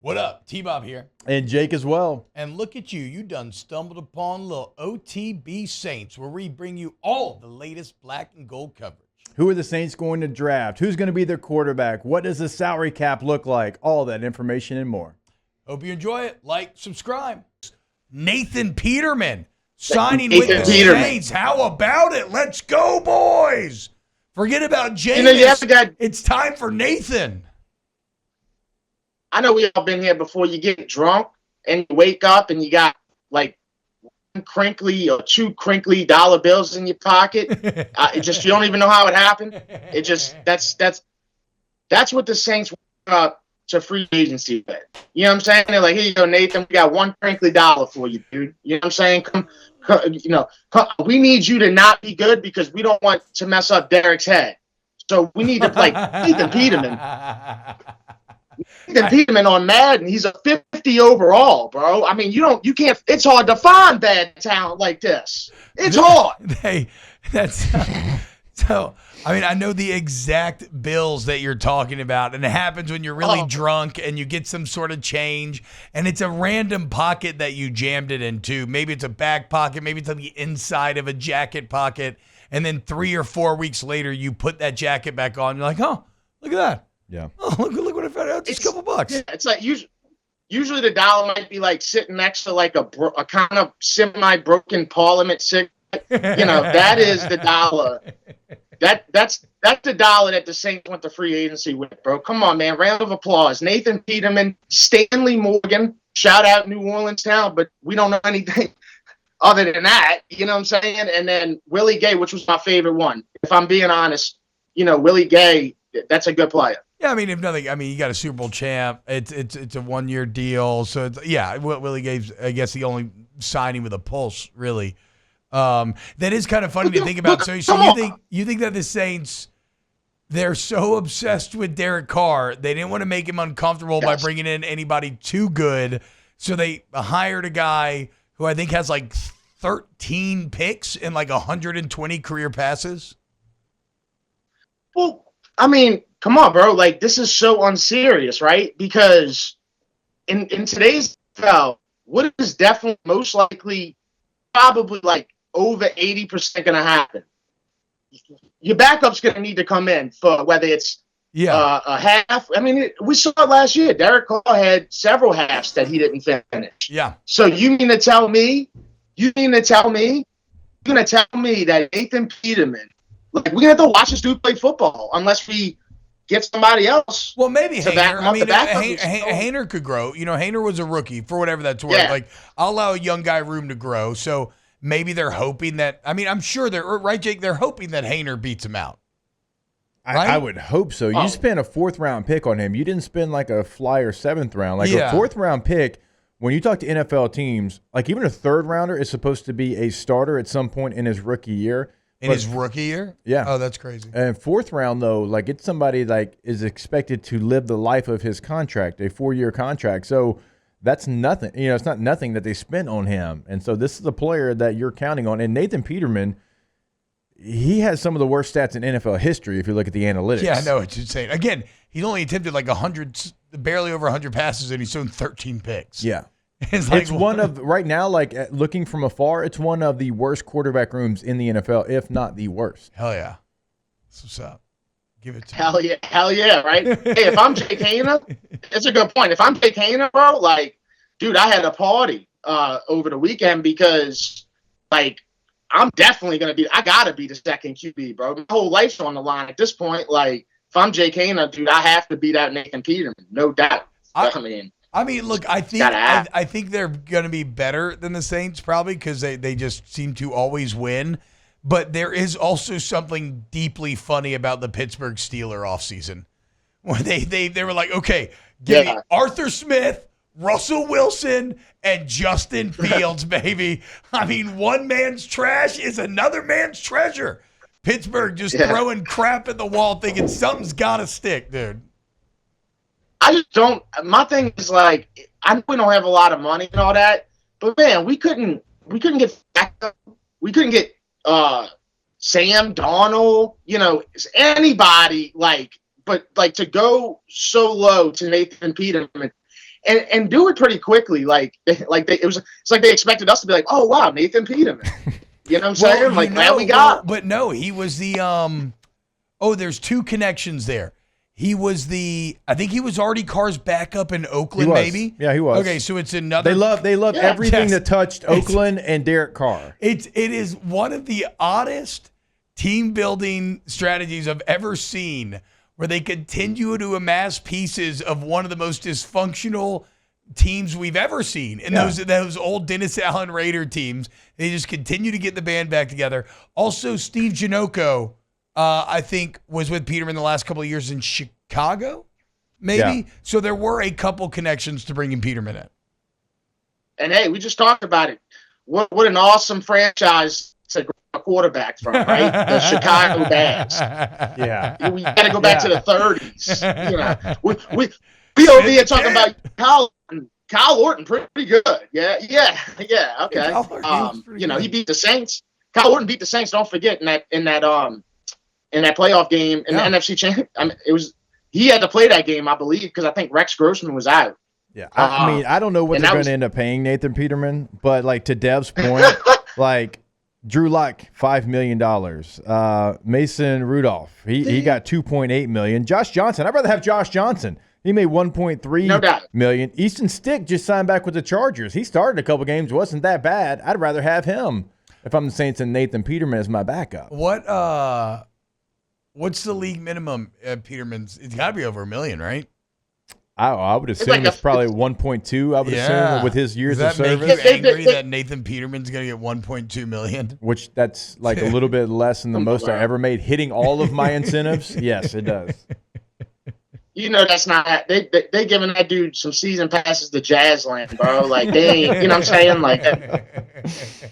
What up? T-Bob here. And Jake as well. And look at you. You done stumbled upon little OTB Saints, where we bring you all the latest black and gold coverage. Who are the Saints going to draft? Who's going to be their quarterback? What does the salary cap look like? All that information and more. Hope you enjoy it. Like, subscribe. Nathan Peterman signing with the Saints. How about it? Let's go, boys. Forget about James. It's time for Nathan. I know we all been here before. You get drunk and you wake up and you got like one crinkly or two crinkly dollar bills in your pocket. You don't even know how it happened. It just that's what the Saints went to free agency with. You know what I'm saying? They're like, here you go, Nathan. We got one crinkly dollar for you, dude. You know what I'm saying? Come, we need you to not be good because we don't want to mess up Derek's head. So we need to play Nathan Peterman. Peterman on Madden, he's a 50 overall, bro. I mean, you can't. It's hard to find bad talent like this. It's hard. So. I mean, I know the exact bills that you're talking about, and it happens when you're really drunk and you get some sort of change, and it's a random pocket that you jammed it into. Maybe it's a back pocket, maybe it's on the inside of a jacket pocket, and then 3 or 4 weeks later, you put that jacket back on. You're like, oh, look at that. Yeah. Oh, look what I found out. Just a couple bucks. Yeah, it's like usually the dollar might be like sitting next to like a kind of semi-broken Parliament cigarette. That is the dollar. That's the dollar that the Saints went to free agency with, bro. Come on, man. Round of applause. Nathan Peterman, Stanley Morgan. Shout out New Orleans town, but we don't know anything other than that. You know what I'm saying? And then Willie Gay, which was my favorite one. If I'm being honest, Willie Gay, that's a good player. Yeah, I mean, if nothing, you got a Super Bowl champ. It's a 1-year deal, so Willie Gay's, I guess, the only signing with a pulse, really. That is kind of funny to think about. So you think that the Saints, they're so obsessed with Derek Carr, they didn't want to make him uncomfortable by bringing in anybody too good, so they hired a guy who I think has like 13 picks and like 120 career passes. Well, I mean, come on, bro. Like, this is so unserious, right? Because in today's NFL, what is definitely most likely, probably like over 80% going to happen? Your backup's going to need to come in for whether it's a half. I mean, we saw it last year. Derek Carr had several halves that he didn't finish. Yeah. So you mean to tell me that Nathan Peterman, look, we're going to have to watch this dude play football unless we get somebody else. Well, maybe Haener. Haener could grow. Haener was a rookie, for whatever that's worth. Yeah. Like, I'll allow a young guy room to grow. So maybe they're hoping that. I'm sure they're right, Jake. They're hoping that Haener beats him out. Right? I would hope so. You spent a 4th-round pick on him. You didn't spend like a flyer 7th round. Like a 4th-round pick. When you talk to NFL teams, like even a 3rd rounder is supposed to be a starter at some point in his rookie year. His rookie year? Yeah. Oh, that's crazy. And 4th round, though, like it's somebody like is expected to live the life of his contract, a 4-year contract. So that's nothing. It's not nothing that they spent on him. And so this is a player that you're counting on. And Nathan Peterman, he has some of the worst stats in NFL history if you look at the analytics. Yeah, I know. It's insane. Again, he's only attempted like 100, barely over 100 passes, and he's thrown 13 picks. Yeah. It's one of, right now, like looking from afar, it's one of the worst quarterback rooms in the NFL, if not the worst. Hell yeah. That's what's up. Give it to me. Hell yeah, right? Hey, if I'm Jake Haener, it's a good point. If I'm Jake Haener, bro, like, dude, I had a party over the weekend because, like, I'm definitely going to I got to be the second QB, bro. My whole life's on the line at this point. Like, if I'm Jake Haener, dude, I have to beat out Nathan Peterman, no doubt. Look, I think they're going to be better than the Saints probably because they just seem to always win. But there is also something deeply funny about the Pittsburgh Steelers offseason where they were like, okay, give me Arthur Smith, Russell Wilson, and Justin Fields, baby. One man's trash is another man's treasure. Pittsburgh just throwing crap at the wall thinking something's got to stick, dude. I just don't. My thing is like, I know we don't have a lot of money and all that, but man, we couldn't get Sam Darnold, anybody but to go so low to Nathan Peterman and do it pretty quickly. It's like they expected us to be like, oh wow, Nathan Peterman. You know what I'm saying? Like, man, we got. But no, he was the there's two connections there. He was I think he was already Carr's backup in Oakland, maybe. Yeah, he was. Okay, so it's another. They love everything that touched Oakland and Derek Carr. It is one of the oddest team building strategies I've ever seen, where they continue to amass pieces of one of the most dysfunctional teams we've ever seen. And those old Dennis Allen Raider teams, they just continue to get the band back together. Also, Steve Janocko, I think, was with Peterman the last couple of years in Chicago, maybe. Yeah. So there were a couple connections to bringing Peterman in. And hey, we just talked about it. What an awesome franchise to grab a quarterback from, right? The Chicago Bears. Yeah. We got to go back to the 30s. You know, we over here talking about Kyle Orton, pretty good. Yeah. Okay. You know, he beat the Saints. Kyle Orton beat the Saints. Don't forget in that playoff game in the NFC Championship. I mean, he had to play that game, I believe, because I think Rex Grossman was out. Yeah, I mean, I don't know what they're going to end up paying Nathan Peterman, but like to Dev's point, like Drew Lock, $5 million. Mason Rudolph, he got $2.8 million. Josh Johnson, I'd rather have Josh Johnson. He made $1.3 million. Easton Stick just signed back with the Chargers. He started a couple games, wasn't that bad. I'd rather have him if I'm the Saints and Nathan Peterman as my backup. What's the league minimum at Peterman's? It's got to be over $1 million, right? I would assume it's probably 1.2. I would assume with his years of service. Does that make you angry that Nathan Peterman's going to get $1.2 million? Which that's like a little bit less than the most I ever made, hitting all of my incentives. Yes, it does. You know that's not they giving that dude some season passes to Jazzland, bro. Like they ain't, you know what I'm saying? Like there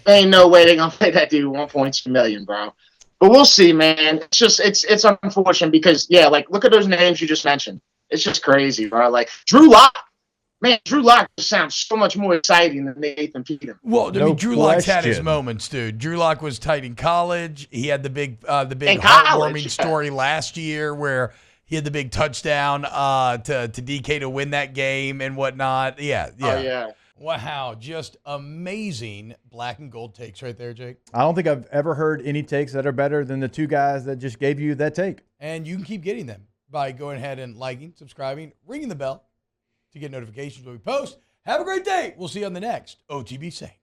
ain't no way they're gonna pay that dude $1.2 million, bro. But we'll see, man. It's just it's unfortunate because like look at those names you just mentioned. It's just crazy, bro. Like Drew Lock just sounds so much more exciting than Nathan Peterman. Well, I mean, Drew Lock's had his moments, dude. Drew Lock was tight in college. He had the big heartwarming story last year where he had the big touchdown to DK to win that game and whatnot. Yeah. Oh, yeah. Wow, just amazing black and gold takes right there, Jake. I don't think I've ever heard any takes that are better than the two guys that just gave you that take. And you can keep getting them by going ahead and liking, subscribing, ringing the bell to get notifications when we post. Have a great day. We'll see you on the next OTB Saints.